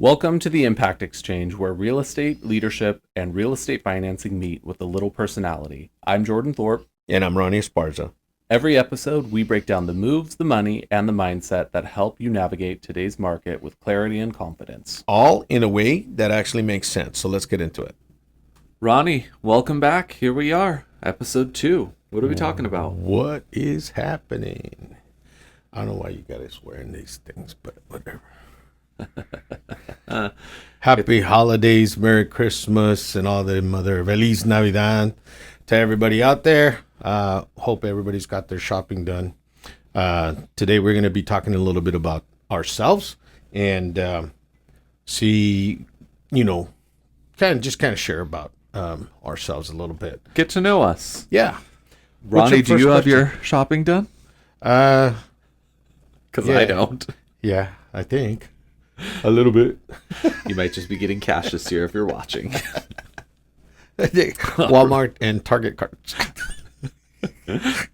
Welcome to the Impact Exchange, where real estate, leadership, and real estate financing meet with a little personality. I'm Jordan Thorpe. And I'm Ronnie Esparza. Every episode, we break down the moves, the money, and the mindset that help you navigate today's market with clarity and confidence. All in a way that actually makes sense. So let's get into it. Ronnie, welcome back. Here we are, episode 2. What are we talking about? What is happening? I don't know why you guys wearing these things, but whatever. Happy holidays, Merry Christmas, and all the mother Feliz Navidad to everybody out there. Hope everybody's got their shopping done. Today we're going to be talking a little bit about ourselves and see, kind of share about ourselves a little bit. Get to know us. Yeah. Ronnie, do you have your shopping done? Because Yeah. I don't. Yeah, I think. A little bit. You might just be getting cash this year if you're watching. Walmart and Target cards.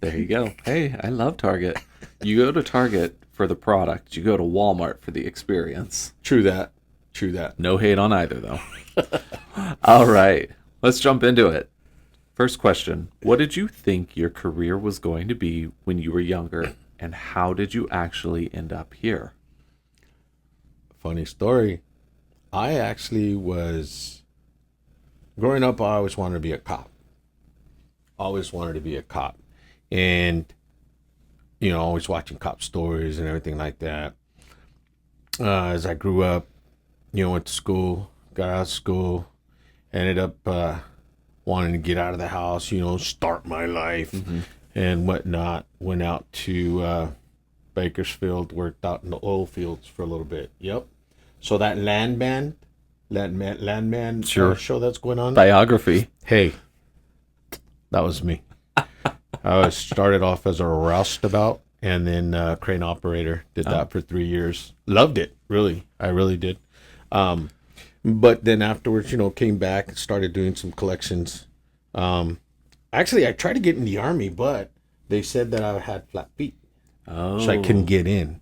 There you go. Hey, I love Target. You go to Target for the product. You go to Walmart for the experience. True that. No hate on either, though. All right. Let's jump into it. First question. What did you think your career was going to be when you were younger, and how did you actually end up here? Funny story. I actually was, growing up, I always wanted to be a cop. And, always watching cop stories and everything like that. As I grew up, went to school, got out of school, ended up wanting to get out of the house, start my life and whatnot. Went out to Bakersfield, worked out in the oil fields for a little bit. Yep. So that Landman Sure. Show that's going on. Biography. Hey, that was me. I started off as a roustabout and then crane operator. Did that for 3 years. Loved it, really. I really did. But then afterwards, came back and started doing some collections. Actually, I tried to get in the Army, but they said that I had flat feet. Oh. So I couldn't get in.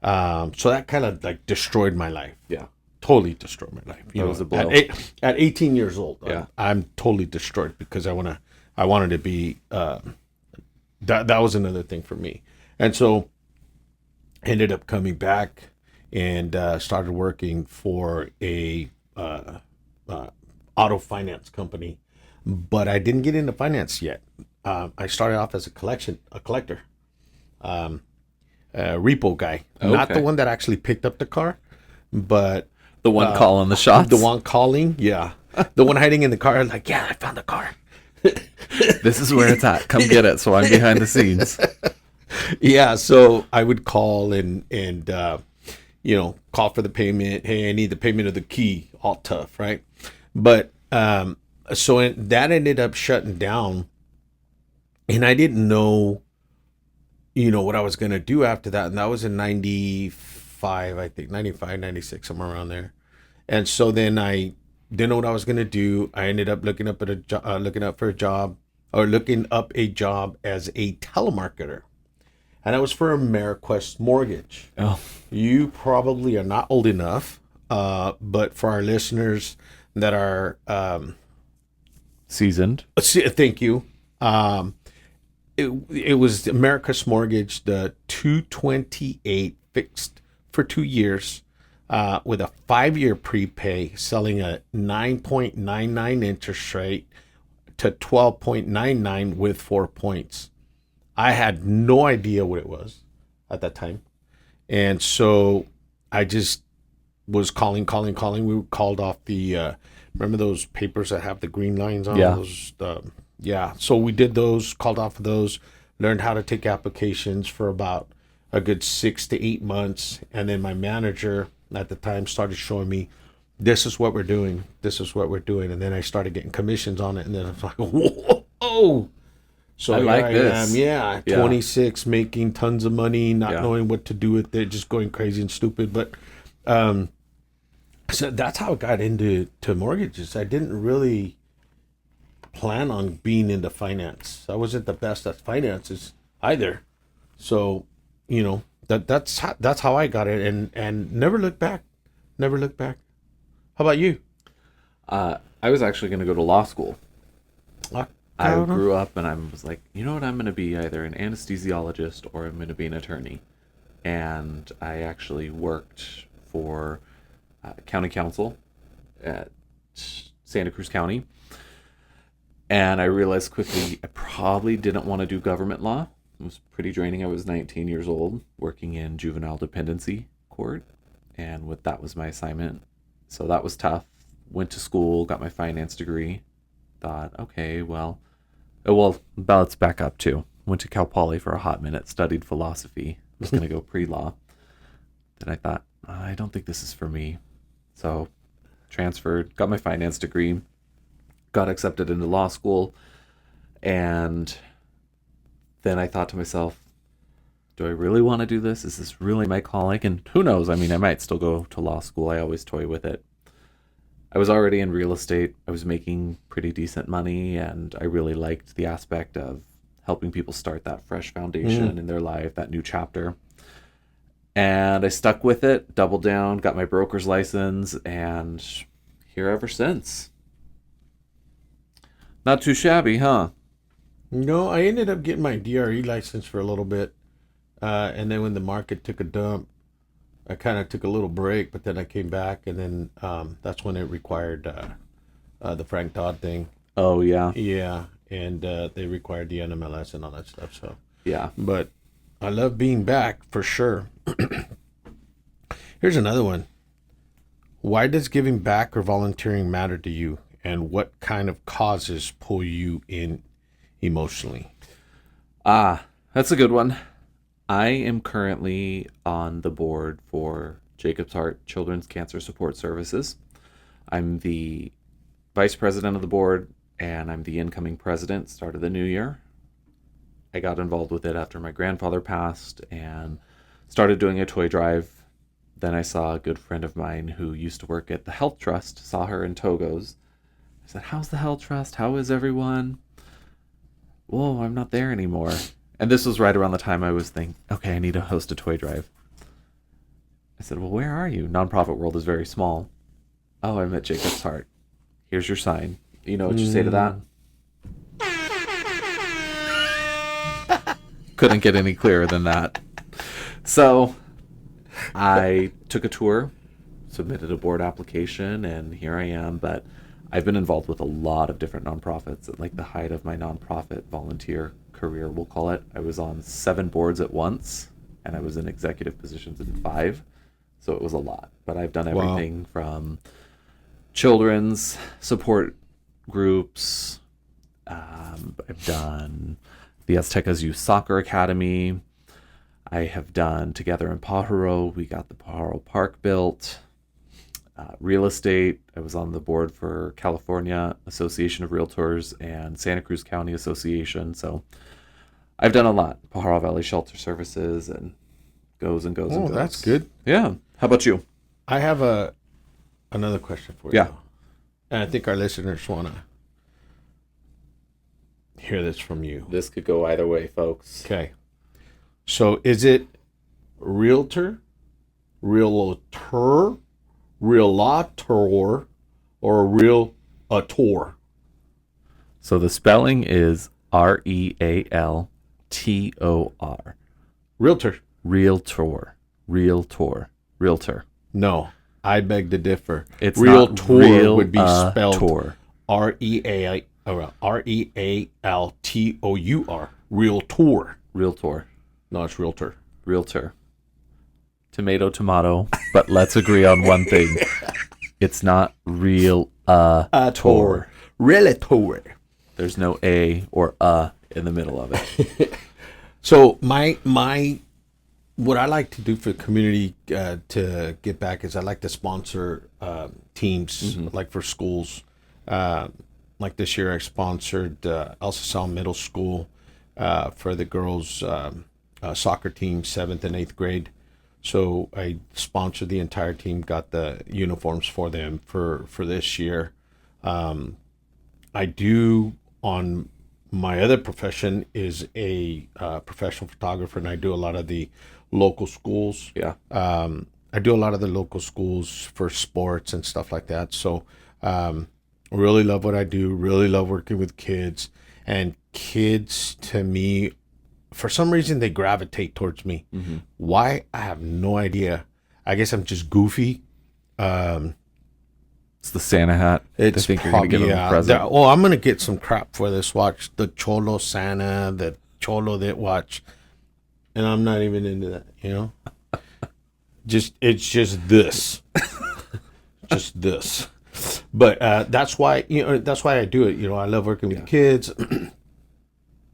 So that kind of destroyed my life. Yeah. Totally destroyed my life. That was a blow. At 18 years old, Yeah. I'm totally destroyed because I wanted to be, that was another thing for me. And so ended up coming back and started working for a auto finance company, but I didn't get into finance yet. I started off as a collector. Repo guy, not Okay. the one that actually picked up the car, but The one calling the shots? the one calling, yeah, the one hiding in the car, like, yeah, I found the car. This is where it's at. Come get it. So I'm behind the scenes. Yeah, so I would call and call for the payment. Hey, I need the payment of the key. All tough, right? But that ended up shutting down, and I didn't know what I was going to do after that. And that was in 95, I think, 95, 96, somewhere around there. And so then I didn't know what I was going to do. I ended up looking up a job as a telemarketer. And that was for AmeriQuest Mortgage. Oh. You probably are not old enough, but for our listeners that are... Seasoned. Thank you. It was AmeriQuest Mortgage, the 228 fixed for 2 years with a 5-year prepay, selling a 9.99 interest rate to 12.99 with 4 points. I had no idea what it was at that time. And so I just was calling. We called off the, remember those papers that have the green lines on? Yeah. Those, yeah. So we did those, called off of those, learned how to take applications for about a good 6 to 8 months. And then my manager at the time started showing me, this is what we're doing. And then I started getting commissions on it. And then I was like, whoa. So I like here this. am, yeah, 26, making tons of money, not Yeah. knowing what to do with it, just going crazy and stupid. But so that's how I got into mortgages. I didn't really plan on being into finance. I wasn't the best at finances either. So, that's how I got it, and never looked back. How about you? I was actually going to go to law school. I I don't know. grew up and I was like, you know what? I'm going to be either an anesthesiologist or I'm going to be an attorney. And I actually worked for county council at Santa Cruz County. And I realized quickly I probably didn't want to do government law. It was pretty draining. I was 19 years old working in juvenile dependency court. And that was my assignment. So that was tough. Went to school, got my finance degree. Thought, okay, let's back up too. Went to Cal Poly for a hot minute, studied philosophy. Was going to go pre-law. Then I thought, I don't think this is for me. So transferred, got my finance degree, got accepted into law school, and then I thought to myself, do I really want to do this? Is this really my calling? And who knows? I mean, I might still go to law school. I always toy with it. I was already in real estate. I was making pretty decent money, and I really liked the aspect of helping people start that fresh foundation in their life, that new chapter. And I stuck with it, doubled down, got my broker's license, and here ever since. Not too shabby, huh? No, I ended up getting my DRE license for a little bit. And then when the market took a dump, I kind of took a little break, but then I came back, and then that's when it required the Frank Dodd thing. Oh, yeah. Yeah, and they required the NMLS and all that stuff. So, Yeah. but I love being back for sure. Here's another one. Why does giving back or volunteering matter to you, and what kind of causes pull you in emotionally? That's a good one. I am currently on the board for Jacob's Heart Children's Cancer Support Services. I'm the vice president of the board, and I'm the incoming president, start of the new year. I got involved with it after my grandfather passed and started doing a toy drive. Then I saw a good friend of mine who used to work at the Health Trust, saw her in Togos. I said, how's the Health Trust? How is everyone? Whoa, I'm not there anymore. And this was right around the time I was thinking, okay, I need to host a toy drive. I said, well, where are you? Nonprofit world is very small. Oh, I'm at Jacob's Heart. Here's your sign. You know what you say to that? Couldn't get any clearer than that. So I took a tour, submitted a board application, and here I am. But I've been involved with a lot of different nonprofits. At like the height of my nonprofit volunteer career, we'll call it, I was on 7 boards at once, and I was in executive positions in 5. So it was a lot. But I've done everything from children's support groups. I've done the Aztecas Youth Soccer Academy. I have done Together in Pajaro. We got the Pajaro Park built. Real estate. I was on the board for California Association of Realtors and Santa Cruz County Association. So I've done a lot. Pajaro Valley Shelter Services and goes and goes and goes. Oh, that's good. Yeah. How about you? I have another question for you. Yeah. And I think our listeners want to hear this from you. This could go either way, folks. Okay. So is it realtor, realtor, realtor, or realtor? So the spelling is Realtor. Realtor. Realtor. Realtor. Realtor. No, I beg to differ. It's realtor not real, would be spelled tor. Realtor. Realtor. Realtor. No, it's realtor. Realtor. Tomato. But let's agree on one thing. It's not real tor. Realtor. There's no a or in the middle of it. So my what I like to do for the community to get back is I like to sponsor teams, like for schools. Like this year, I sponsored Elsa Sal Middle School for the girls' soccer team, 7th and 8th grade. So I sponsored the entire team, got the uniforms for them for this year. I do, on my other profession, is a professional photographer, and I do a lot of the local schools. Yeah. I do a lot of the local schools for sports and stuff like that. So really love what I do. Really love working with kids. And kids, to me, for some reason, they gravitate towards me. Why? I have no idea. I guess I'm just goofy. It's the Santa hat. It's I think you're going to give them a present. I'm going to get some crap for this. Watch the Cholo Santa, the Cholo that watch. And I'm not even into that, you know? It's just this. Just this. But that's why, that's why I do it. I love working with kids.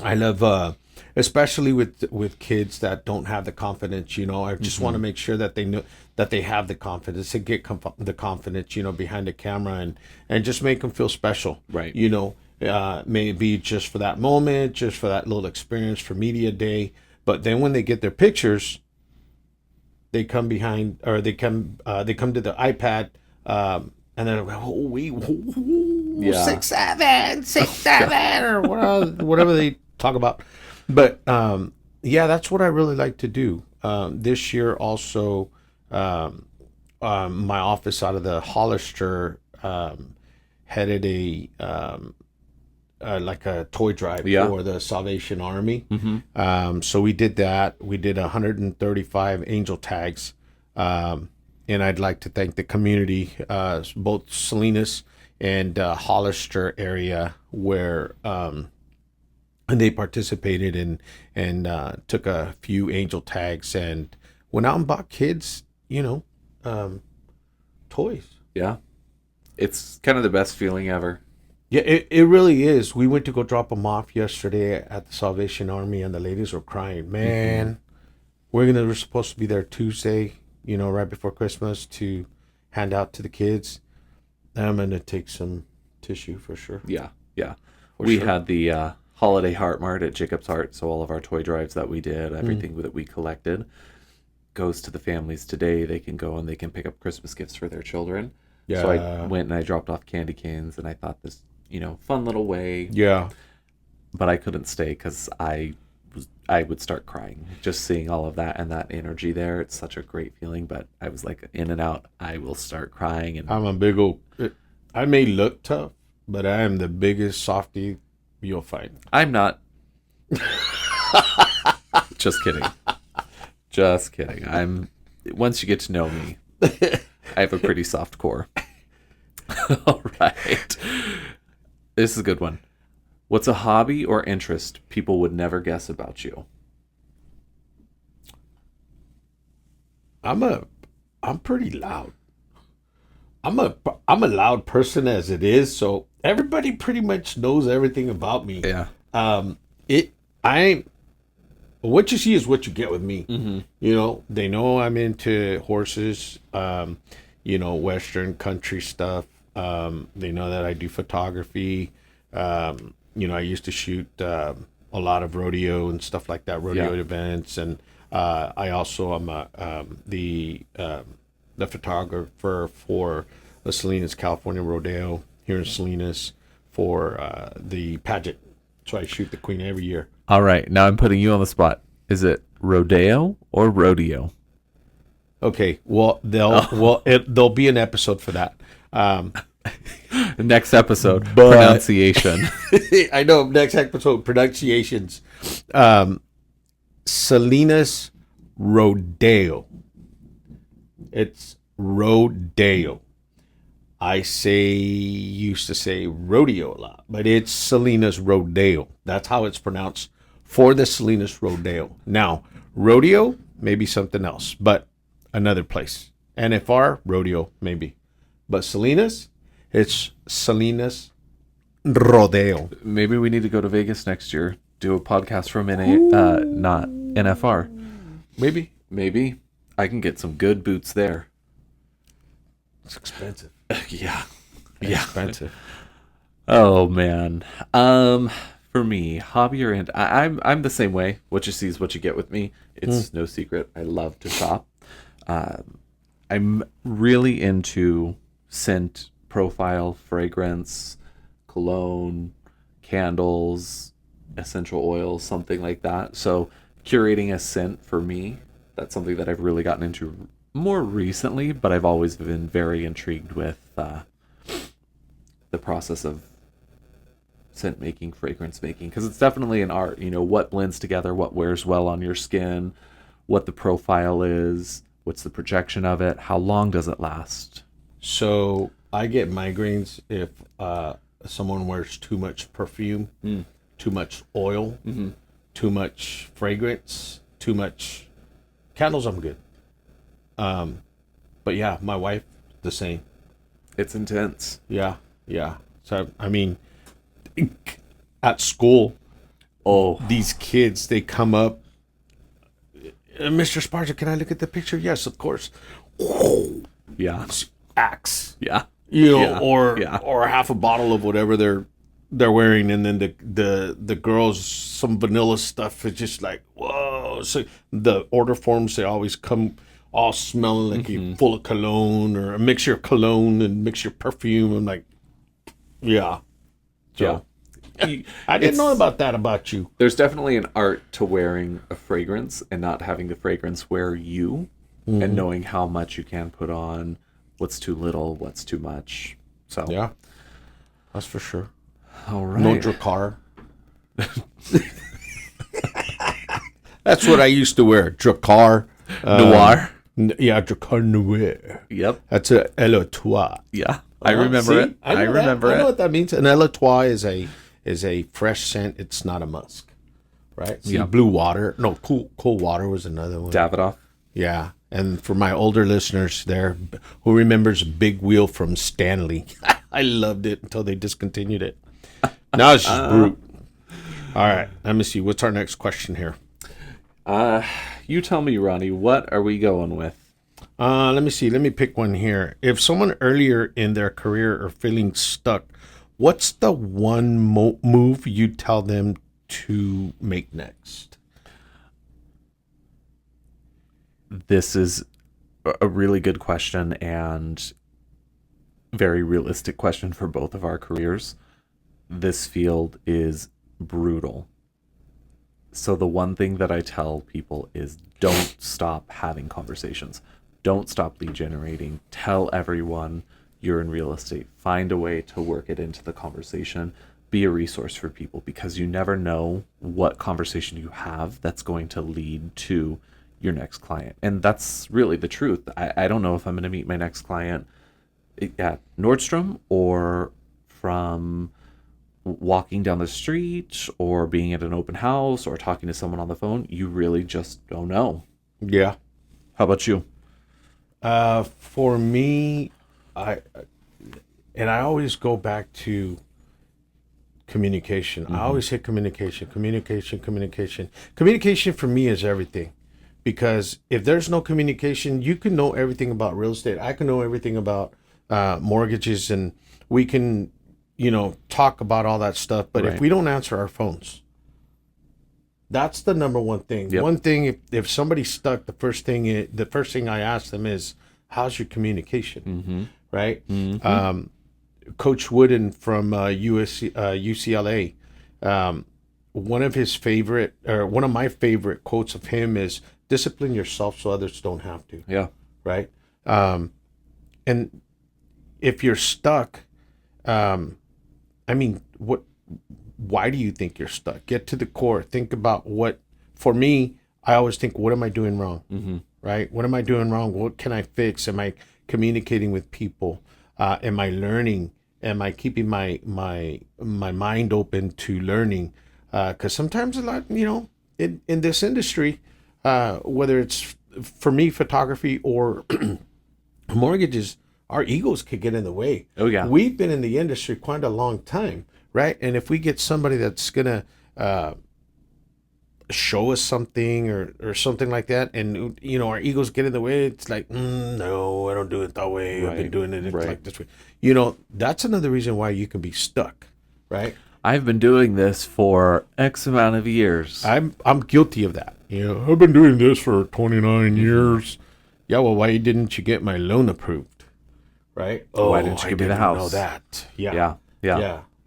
I love especially with kids that don't have the confidence. I just want to make sure that they know that they have the confidence to get the confidence, behind the camera and just make them feel special. Right. Maybe just for that moment, just for that little experience for media day. But then when they get their pictures, they come behind, or they come to the iPad, and they're like, oh, 6'7", or whatever they talk about. But that's what I really like to do. This year also, my office out of the Hollister headed a like a toy drive for the Salvation Army. So we did that. We did 135 angel tags. And I'd like to thank the community, both Salinas and Hollister area, where they participated and took a few angel tags and went out and bought kids, toys. Yeah. It's kind of the best feeling ever. Yeah, it really is. We went to go drop them off yesterday at the Salvation Army, and the ladies were crying. Man, we're supposed to be there Tuesday, right before Christmas, to hand out to the kids. I'm going to take some tissue for sure. Yeah. We had the Holiday Heart Mart at Jacob's Heart, so all of our toy drives that we did, everything that we collected, goes to the families today. They can go and they can pick up Christmas gifts for their children. Yeah. So I went and I dropped off candy canes, and I thought this, fun little way. Yeah. But I couldn't stay because I would start crying just seeing all of that and that energy there. It's such a great feeling, but I was like, in and out, I will start crying. And I'm a big old. I may look tough, but I am the biggest softie you'll find. I'm not. Just kidding. Once you get to know me, I have a pretty soft core. All right. This is a good one. What's a hobby or interest people would never guess about you? I'm pretty loud. I'm a loud person as it is, so everybody pretty much knows everything about me. Yeah. What you see is what you get with me. They know I'm into horses, Western country stuff. They know that I do photography. I used to shoot a lot of rodeo and stuff like that, rodeo events, and I also am the photographer for the Salinas, California Rodeo here in Salinas for the pageant. So I shoot the queen every year. All right, now I'm putting you on the spot. Is it rodeo or rodeo? Okay, well there'll be an episode for that. Next episode, pronunciation. I know, next episode, pronunciations. Salinas Rodeo. It's rodeo. I used to say rodeo a lot, but it's Salinas Rodeo. That's how it's pronounced for the Salinas Rodeo. Now, rodeo may be something else, but another place. NFR, rodeo, maybe. But Salinas, it's Salinas Rodeo. Maybe we need to go to Vegas next year, do a podcast from not NFR. Maybe. I can get some good boots there. It's expensive. Yeah. Expensive. Oh man. For me, hobby or I'm the same way. What you see is what you get with me. It's no secret. I love to shop. I'm really into scent profile, fragrance, cologne, candles, essential oils, something like that. So curating a scent for me, that's something that I've really gotten into more recently, but I've always been very intrigued with the process of scent making, fragrance making, because it's definitely an art. You know, what blends together, what wears well on your skin, what the profile is, what's the projection of it, how long does it last? So I get migraines if someone wears too much perfume, too much oil, too much fragrance, too much candles. I'm good. But yeah, my wife the same. It's intense. Yeah, yeah. So I mean, at school, these kids, they come up. Mr. Esparza, can I look at the picture? Yes, of course. Yeah. Axe. Yeah. You know, Yeah. or half a bottle of whatever they're wearing, and then the girls some vanilla stuff is just like, whoa. So the order forms, they always come all smelling like you're full of cologne, or a mixture of cologne and mixture of perfume. I'm like, yeah. So I didn't know about that about you. There's definitely an art to wearing a fragrance and not having the fragrance wear you, and knowing how much you can put on, what's too little, what's too much. So Yeah, that's for sure. all right. No Dracar. That's what I used to wear. Dracar. Noir. Yeah, Dracar Noir. Yep. That's a Elotois. Yeah. I remember it. I remember I know it. what that means. An Elotois is a fresh scent. It's not a musk, right? See, Yeah. blue water. No, cool water was another one. Davidoff. Yeah. And for my older listeners there, who remembers Big Wheel from Stanley? I loved it until they discontinued it. Now it's just brute. All right. Let me see. What's our next question here? You tell me, Ronnie, what are we going with? Let me see. Let me pick one here. If someone earlier in their career are feeling stuck, what's the one move you tell them to make next? This is a really good question and very realistic question for both of our careers. This field is brutal. So the one thing that I tell people is don't stop having conversations. Don't stop lead generating. Tell everyone you're in real estate. Find a way to work it into the conversation. Be a resource for people, because you never know what conversation you have that's going to lead to your next client. And that's really the truth. I don't know if I'm going to meet my next client at Nordstrom, or from walking down the street, or being at an open house, or talking to someone on the phone. You really just don't know. Yeah. How about you? For me, I always go back to communication. I always say communication. Communication for me is everything. Because if there's no communication, you can know everything about real estate. I can know everything about mortgages, and we can, talk about all that stuff. But if we don't answer our phones, that's the number one thing. Yep. One thing, if somebody's stuck, the first thing I ask them is, how's your communication? Right? Coach Wooden from UCLA, one of my favorite quotes of him is, discipline yourself so others don't have to. Yeah. Right? And if you're stuck, why do you think you're stuck? Get to the core. Think about for me, I always think, what am I doing wrong? Right? What am I doing wrong? What can I fix? Am I communicating with people? Am I learning? Am I keeping my mind open to learning? Because sometimes a lot, in this industry, whether it's for me, photography or mortgages, our egos could get in the way. Oh, yeah. We've been in the industry quite a long time, right? And if we get somebody that's going to show us something or something like that, and, our egos get in the way, it's like, no, I don't do it that way. I've been doing it like this way. That's another reason why you can be stuck, right? I've been doing this for X amount of years. I'm guilty of that. I've been doing this for 29 years. Yeah, well, why didn't you get my loan approved? Right? Why didn't you give me the house? Know that. Yeah.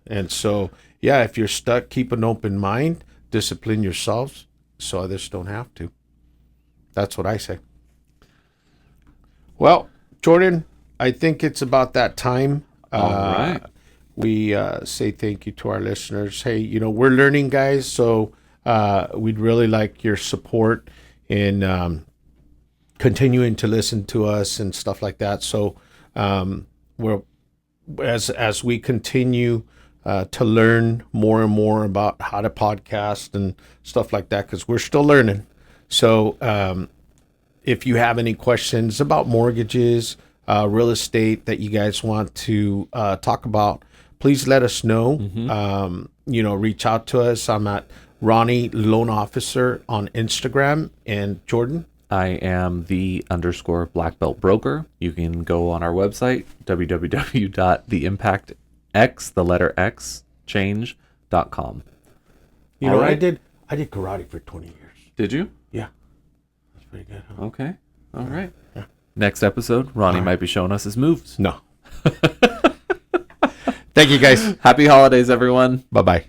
And so, if you're stuck, keep an open mind, discipline yourselves so others don't have to. That's what I say. Well, Jordan, I think it's about that time. All right. We say thank you to our listeners. Hey, we're learning, guys, so we'd really like your support in continuing to listen to us and stuff like that. So we're as we continue to learn more and more about how to podcast and stuff like that, because we're still learning. So if you have any questions about mortgages, real estate that you guys want to talk about, please let us know. Reach out to us. I'm at Ronnie Loan Officer on Instagram. And Jordan? I am _black belt broker. You can go on our website, www.theimpactx, the letter X, change.com. All right. I did karate for 20 years. Did you? Yeah. That's pretty good. Huh? Okay. All right. Yeah. Next episode, Ronnie might be showing us his moves. No. Thank you, guys. Happy holidays, everyone. Bye-bye.